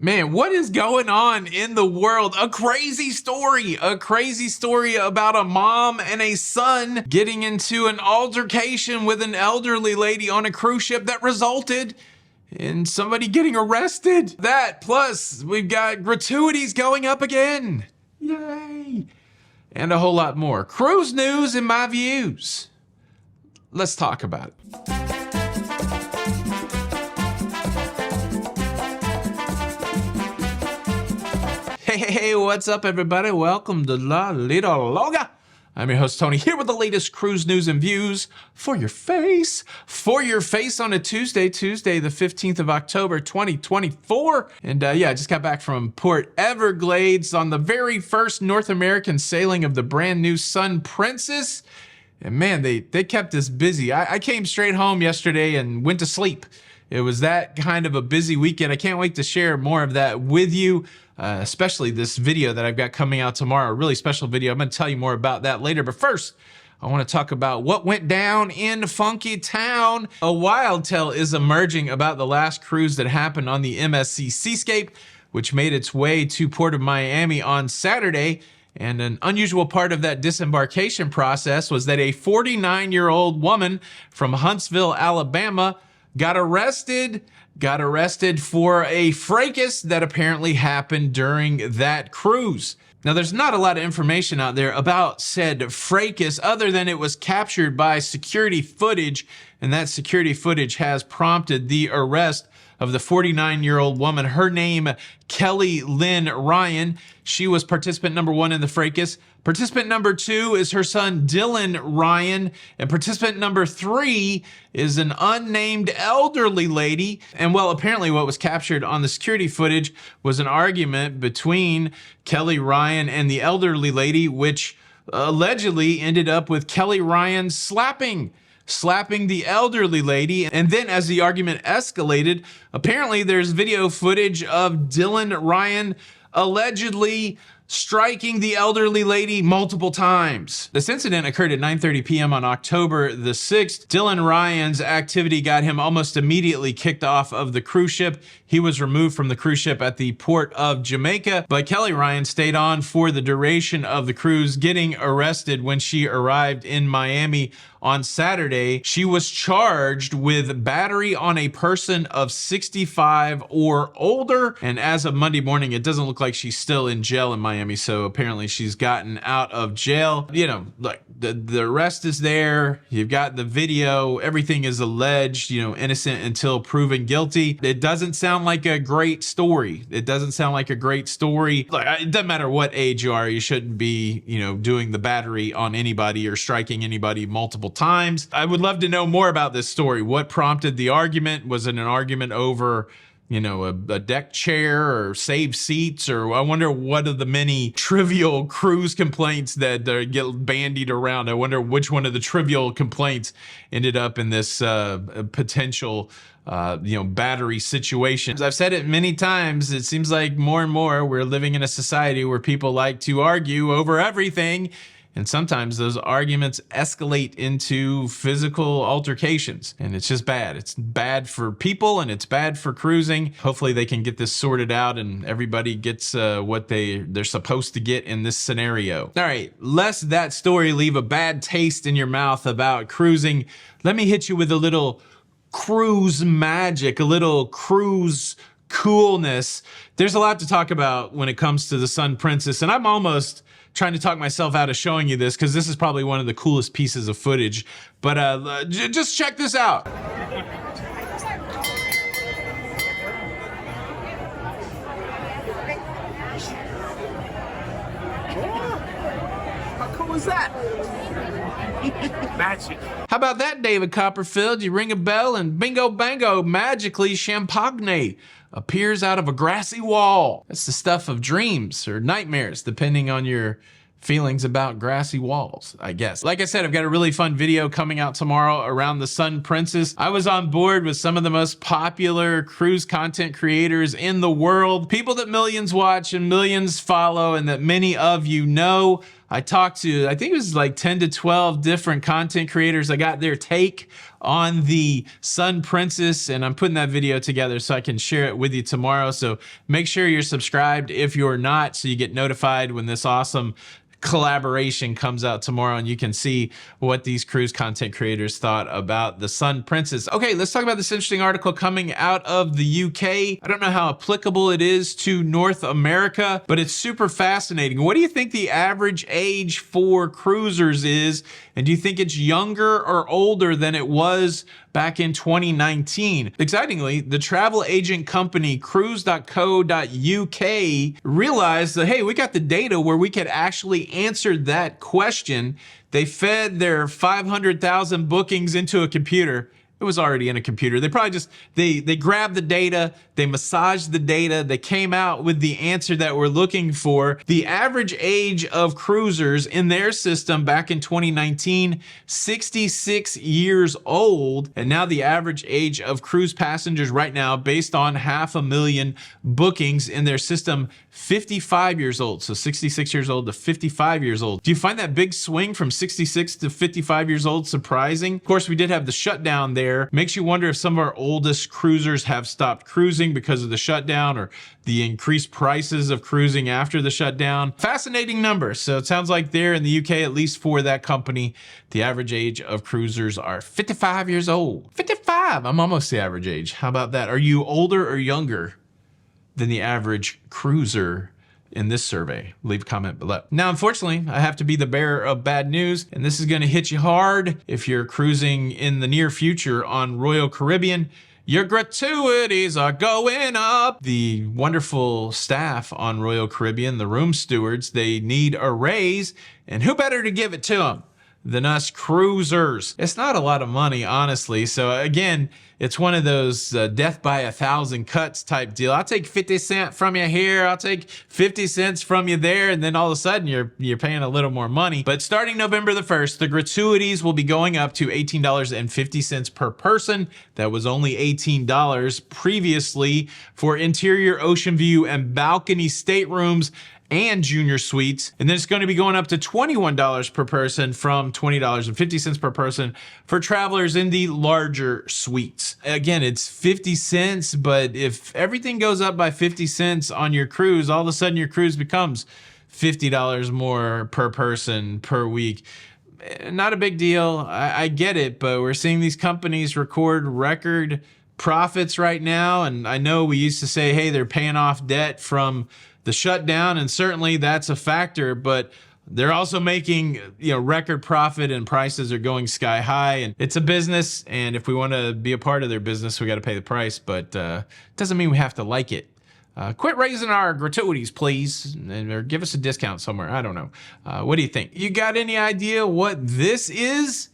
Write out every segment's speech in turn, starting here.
Man, what is going on in the world? A crazy story about a mom and a son getting into an altercation with an elderly lady on a cruise ship that resulted in somebody getting arrested. That plus we've got gratuities going up again. Yay. And a whole lot more. Cruise news and my views. Let's talk about it. Hey, what's up, everybody? Welcome to La Little Loga. I'm your host, Tony, here with the latest cruise news and views for your face. For your face on a Tuesday, the 15th of October, 2024. And I just got back from Port Everglades on the very first North American sailing of the brand new Sun Princess. And man, they kept us busy. I came straight home yesterday and went to sleep. It was that kind of a busy weekend. I can't wait to share more of that with you, especially this video that I've got coming out tomorrow, a really special video. I'm going to tell you more about that later. But first, I want to talk about what went down in Funky Town. A wild tale is emerging about the last cruise that happened on the MSC Seascape, which made its way to Port of Miami on Saturday. And an unusual part of that disembarkation process was that a 49-year-old woman from Huntsville, Alabama, got arrested for a fracas that apparently happened during that cruise. Now, there's not a lot of information out there about said fracas other than it was captured by security footage, and that security footage has prompted the arrest of the 49-year-old woman. Her name, Kelly Lynn Ryan. She was participant number 1 in the fracas. Participant number 2 is her son, Dylan Ryan. And participant number 3 is an unnamed elderly lady. And well, apparently what was captured on the security footage was an argument between Kelly Ryan and the elderly lady, which allegedly ended up with Kelly Ryan slapping the elderly lady. And then as the argument escalated, apparently there's video footage of Dylan Ryan allegedly striking the elderly lady multiple times. This incident occurred at 9:30 p.m. on October the 6th. Dylan Ryan's activity got him almost immediately kicked off of the cruise ship. He was removed from the cruise ship at the port of Jamaica, but Kelly Ryan stayed on for the duration of the cruise, getting arrested when she arrived in Miami on Saturday. She was charged with battery on a person of 65 or older. And as of Monday morning, it doesn't look like she's still in jail in Miami. So apparently she's gotten out of jail. You know, like the arrest is there. You've got the video. Everything is alleged, innocent until proven guilty. It doesn't sound like a great story. It doesn't sound like a great story. Like, it doesn't matter what age you are. You shouldn't be, doing the battery on anybody or striking anybody multiple times. I would love to know more about this story. What prompted the argument? Was it an argument over, a deck chair or saved seats? Or I wonder what of the many trivial cruise complaints that get bandied around. I wonder which one of the trivial complaints ended up in this potential battery situations. I've said it many times. It seems like more and more we're living in a society where people like to argue over everything. And sometimes those arguments escalate into physical altercations, and it's just bad. It's bad for people and it's bad for cruising. Hopefully they can get this sorted out and everybody gets what they're supposed to get in this scenario. All right, lest that story leave a bad taste in your mouth about cruising, let me hit you with a little cruise magic, a little cruise coolness. There's a lot to talk about when it comes to the Sun Princess, and I'm almost trying to talk myself out of showing you this because this is probably one of the coolest pieces of footage. But just check this out. How cool was that? Magic. How about that, David Copperfield? You ring a bell and bingo bango, magically Champagne appears out of a grassy wall. That's the stuff of dreams or nightmares, depending on your feelings about grassy walls, I guess. Like I said, I've got a really fun video coming out tomorrow around the Sun Princess. I was on board with some of the most popular cruise content creators in the world, people that millions watch and millions follow and that many of you know. I talked to, I think it was like 10 to 12 different content creators. I got their take on the Sun Princess, and I'm putting that video together so I can share it with you tomorrow. So make sure you're subscribed if you're not, so you get notified when this awesome collaboration comes out tomorrow, and you can see what these cruise content creators thought about the Sun Princess. Okay, let's talk about this interesting article coming out of the UK. I don't know how applicable it is to North America, but it's super fascinating. What do you think the average age for cruisers is? And do you think it's younger or older than it was back in 2019? Excitingly, the travel agent company cruise.co.uk realized that, hey, we got the data where we could actually answer that question. They fed their 500,000 bookings into a computer. It was already in a computer. They probably just, they grabbed the data, they massaged the data, they came out with the answer that we're looking for. The average age of cruisers in their system back in 2019, 66 years old. And now the average age of cruise passengers right now, based on 500,000 bookings in their system, 55 years old. So 66 years old to 55 years old. Do you find that big swing from 66 to 55 years old surprising? Of course, we did have the shutdown there. Makes you wonder if some of our oldest cruisers have stopped cruising because of the shutdown, or the increased prices of cruising after the shutdown. Fascinating numbers. So it sounds like there in the UK, at least for that company, the average age of cruisers are 55 years old. 55, I'm almost the average age. How about that? Are you older or younger than the average cruiser in this survey? Leave a comment below. Now, unfortunately, I have to be the bearer of bad news, and this is going to hit you hard if you're cruising in the near future on Royal Caribbean. Your gratuities are going up. The wonderful staff on Royal Caribbean, the room stewards, they need a raise, and who better to give it to them than us cruisers? It's not a lot of money, honestly. So again, it's one of those death by 1,000 cuts type deal. I'll take 50 cents from you here, I'll take 50 cents from you there, and then all of a sudden you're paying a little more money. But starting November the 1st, the gratuities will be going up to $18.50 per person. That was only $18 previously for interior ocean view and balcony staterooms and junior suites. And then it's going to be going up to $21 per person from $20.50 per person for travelers in the larger suites. Again, it's 50 cents, but if everything goes up by 50 cents on your cruise, all of a sudden your cruise becomes $50 more per person per week. Not a big deal. I get it, but we're seeing these companies record record profits right now. And I know we used to say, hey, they're paying off debt from the shutdown, and certainly that's a factor, but they're also making, record profit, and prices are going sky high, and it's a business, and if we want to be a part of their business, we got to pay the price, but doesn't mean we have to like it. Quit raising our gratuities, please, or give us a discount somewhere. I don't know. What do you think? You got any idea what this is?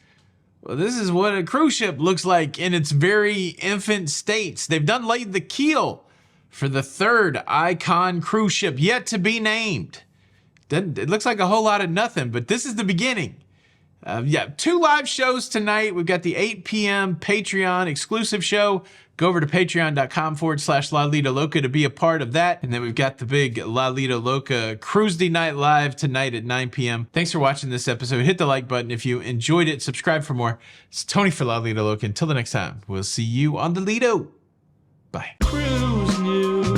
Well, this is what a cruise ship looks like in its very infant states. They've done laid the keel for the third Icon cruise ship yet to be named. It looks like a whole lot of nothing, but this is the beginning. 2 live shows tonight. We've got the 8 p.m. Patreon exclusive show. Go over to patreon.com/La Loca to be a part of that. And then we've got the big La Loca Cruise Day Night Live tonight at 9 p.m. Thanks for watching this episode. Hit the like button if you enjoyed it. Subscribe for more. It's Tony for La Loca. Until the next time, we'll see you on the Lido. Bye. Cruise News.